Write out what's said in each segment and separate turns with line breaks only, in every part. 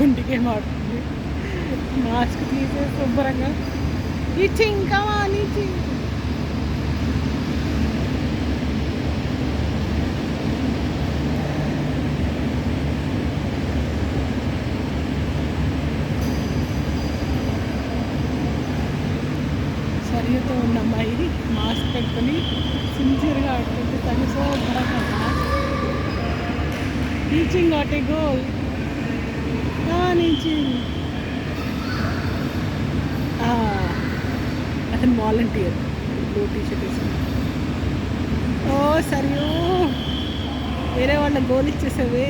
ఒంటికే మారుతుంది. మాస్క్ తీసే శుభ్రంగా ఈచింగ్ కమాన్ ఈచింగ్. సరిగ్గా ఉన్న అమ్మాయి మాస్క్ పెట్టుకొని సిన్సియర్గా ఆడుతుంటే తను శుభ్రంగా itching got a goal. Itching అతను వాలంటీర్ బ్లూ టీషర్ట్ వేసుకుని. ఓ సరియో వేరే వాళ్ళ గోల్ ఇచ్చేసావే.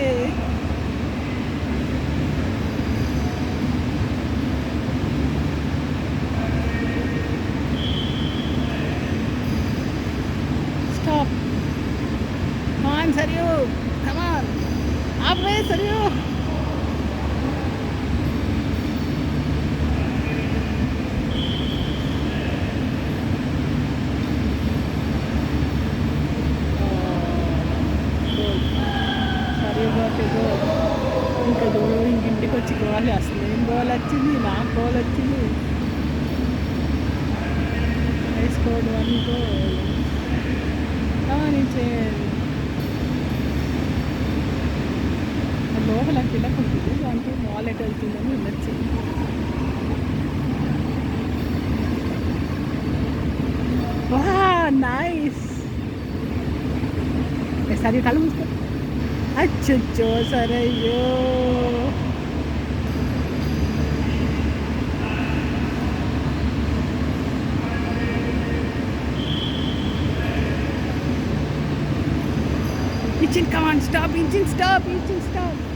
స్టాప్ కమాన్ సరియో కమాన్ ఆపే సరియో. ఇంకా చూడు ఇంటికి వచ్చి గోల్ అసలు ఏం గోల్ వచ్చింది, నాకు గోల్ వచ్చింది. వేసుకోవడం 1 గోల్ గమనించే లోపల పిల్లకి ఉంటుంది. దాంట్లో బాల్ ఎటు వెళ్తుందని వెళ్ళొచ్చు. నైస్. సరే కళ్ళు మూసుకో. అచ్చో సరే అయ్యో engine, come on, stop, engine, stop, engine, stop.